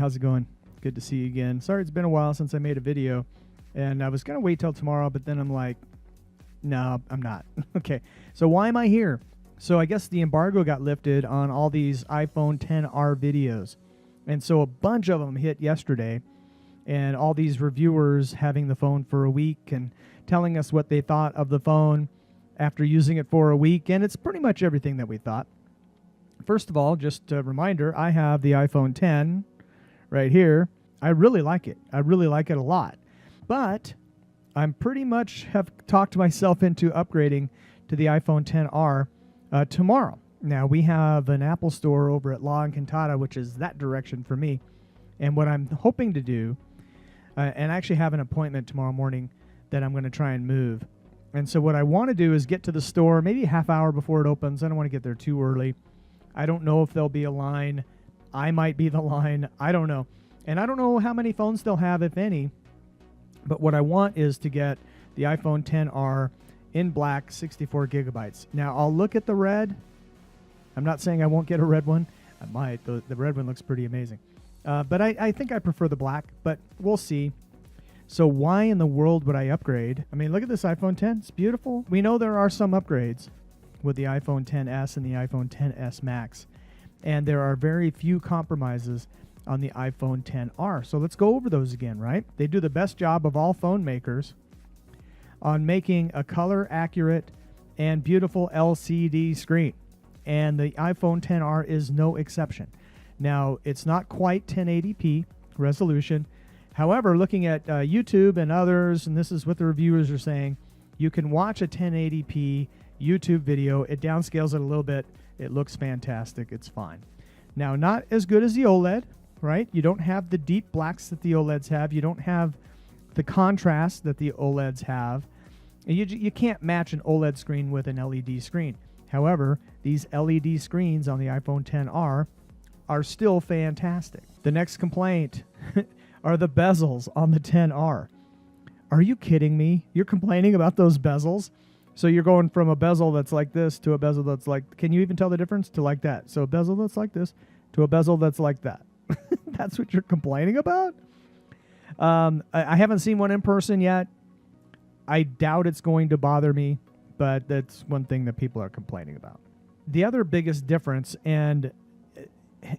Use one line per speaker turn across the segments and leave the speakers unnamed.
How's it going? Good to see you again. Sorry, it's been a while since I made a video, and I was going to wait till tomorrow, but then I'm like, no, I'm not. Okay, so why am I here? So I guess the embargo got lifted on all these iPhone XR videos, and so a bunch of them hit yesterday, and all these reviewers having the phone for a week and telling us what they thought of the phone after using it for a week, and it's pretty much everything that we thought. First of all, just a reminder, I have the iPhone X right here. I really like it. I really like it a lot. But I'm pretty much have talked myself into upgrading to the iPhone XR tomorrow. Now, we have an Apple store over at La Encantada, which is that direction for me. And what I'm hoping to do, and I actually have an appointment tomorrow morning that I'm going to try and move. And so what I want to do is get to the store maybe a half hour before it opens. I don't want to get there too early. I don't know if there'll be a line. I might be the line. I don't know. And I don't know how many phones they'll have, if any. But what I want is to get the iPhone XR in black, 64 gigabytes. Now, I'll look at the red. I'm not saying I won't get a red one. I might. The red one looks pretty amazing. But I think I prefer the black, but we'll see. So why in the world would I upgrade? I mean, look at this iPhone X. It's beautiful. We know there are some upgrades with the iPhone XS and the iPhone XS Max. And there are very few compromises on the iPhone XR. So let's go over those again, right? They do the best job of all phone makers on making a color accurate and beautiful LCD screen. And the iPhone XR is no exception. Now, it's not quite 1080p resolution. However, looking at YouTube and others, and this is what the reviewers are saying, you can watch a 1080p YouTube video. It downscales it a little bit. It looks fantastic. It's fine. Now, not as good as the OLED, right? You don't have the deep blacks that the OLEDs have. You don't have the contrast that the OLEDs have. You can't match an OLED screen with an LED screen. However, these LED screens on the iPhone XR are still fantastic. The next complaint are the bezels on the XR. Are you kidding me? You're complaining about those bezels? So you're going from a bezel that's like this to a bezel that's like, can you even tell the difference? To like that. So a bezel that's like this to a bezel that's like that. That's what you're complaining about? I haven't seen one in person yet. I doubt it's going to bother me, but that's one thing that people are complaining about. The other biggest difference, and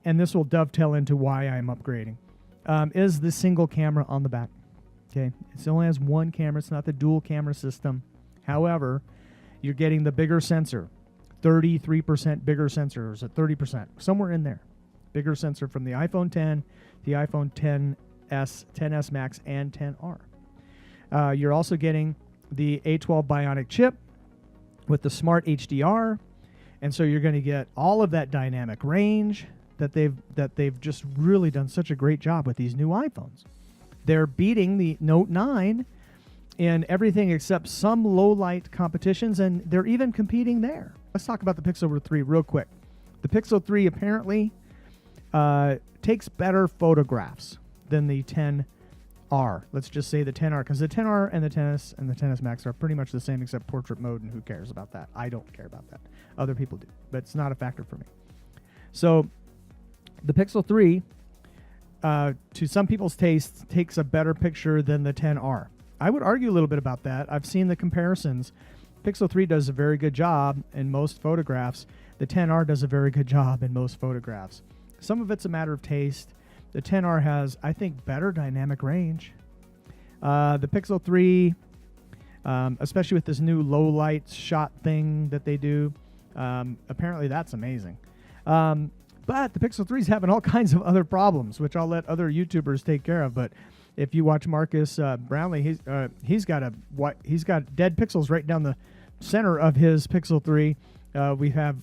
this will dovetail into why I'm upgrading, is the single camera on the back. Okay, it only has one camera. It's not the dual camera system. However, you're getting the bigger sensor, 33% bigger sensor, or is it 30%? Somewhere in there. Bigger sensor from the iPhone X, the iPhone XS, XS Max, and XR. You're also getting the A12 Bionic chip with the smart HDR, and so you're going to get all of that dynamic range that they've just really done such a great job with these new iPhones. They're beating the Note 9 in everything except some low-light competitions, and they're even competing there. Let's talk about the Pixel 3 real quick. The Pixel 3 apparently takes better photographs than the XR. Let's just say the XR, because the XR and the XS and the XS Max are pretty much the same except portrait mode, and who cares about that? I don't care about that. Other people do, but it's not a factor for me. So the Pixel 3, to some people's tastes, takes a better picture than the XR. I would argue a little bit about that. I've seen the comparisons. Pixel 3 does a very good job in most photographs. The XR does a very good job in most photographs. Some of it's a matter of taste. The XR has, I think, better dynamic range. The Pixel 3, especially with this new low light shot thing that they do, apparently that's amazing. But the Pixel 3 is having all kinds of other problems, which I'll let other YouTubers take care of. But if you watch Marcus Brownlee, he's got dead pixels right down the center of his Pixel 3. We have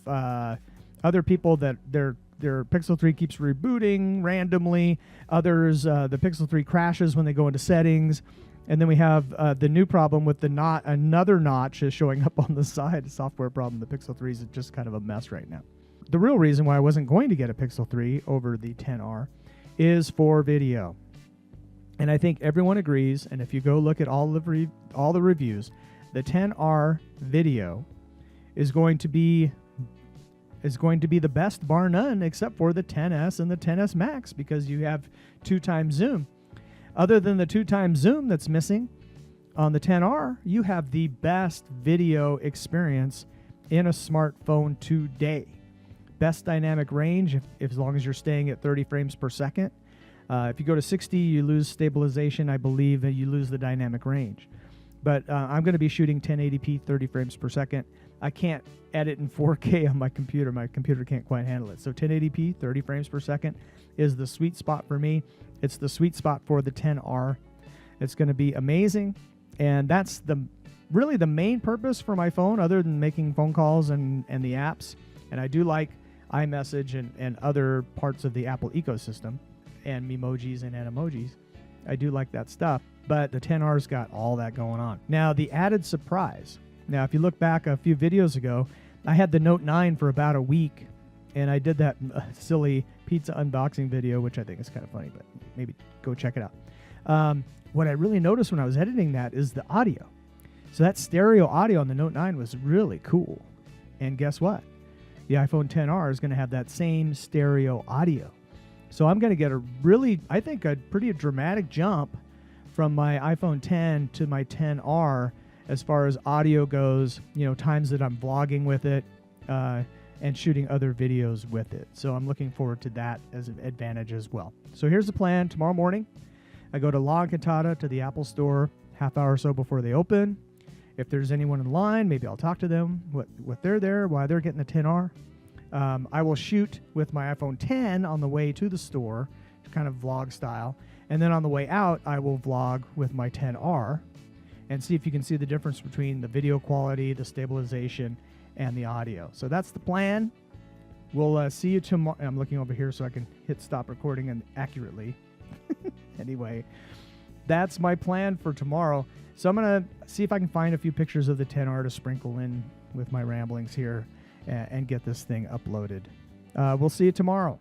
other people that their Pixel 3 keeps rebooting randomly. Others, the Pixel 3 crashes when they go into settings. And then we have the new problem with another notch is showing up on the side, a software problem. The Pixel 3 is just kind of a mess right now. The real reason why I wasn't going to get a Pixel 3 over the XR is for video. And I think everyone agrees, and if you go look at all the reviews, the XR video is going to be is going to be the best, bar none, except for the 10s and the 10s Max, because you have 2x zoom. Other than the 2x zoom that's missing on the 10R, you have the best video experience in a smartphone today. Best dynamic range, if as long as you're staying at 30 frames per second. If you go to 60, you lose stabilization, I believe, and you lose the dynamic range. But I'm going to be shooting 1080p, 30 frames per second. I can't edit in 4K on my computer. My computer can't quite handle it. So 1080p, 30 frames per second is the sweet spot for me. It's the sweet spot for the 10R. It's going to be amazing. And that's really the main purpose for my phone, other than making phone calls and the apps. And I do like iMessage and other parts of the Apple ecosystem, and Memojis and Animojis. I do like that stuff, but the 10R's got all that going on. Now, the added surprise. Now, if you look back a few videos ago, I had the Note 9 for about a week, and I did that silly pizza unboxing video, which I think is kind of funny, but maybe go check it out. What I really noticed when I was editing that is the audio. So that stereo audio on the Note 9 was really cool. And guess what? The iPhone XR is going to have that same stereo audio. So I'm going to get I think a pretty dramatic jump from my iPhone 10 to my 10R as far as audio goes, times that I'm vlogging with it and shooting other videos with it. So I'm looking forward to that as an advantage as well. So here's the plan. Tomorrow morning, I go to La Encantada, to the Apple Store, half hour or so before they open. If there's anyone in line, maybe I'll talk to them, what they're there, why they're getting the 10R. I will shoot with my iPhone 10 on the way to the store, kind of vlog style. And then on the way out, I will vlog with my 10R and see if you can see the difference between the video quality, the stabilization, and the audio. So that's the plan. We'll see you tomorrow. I'm looking over here so I can hit stop recording and accurately. Anyway, that's my plan for tomorrow. So I'm going to see if I can find a few pictures of the 10R to sprinkle in with my ramblings here and get this thing uploaded. We'll see you tomorrow.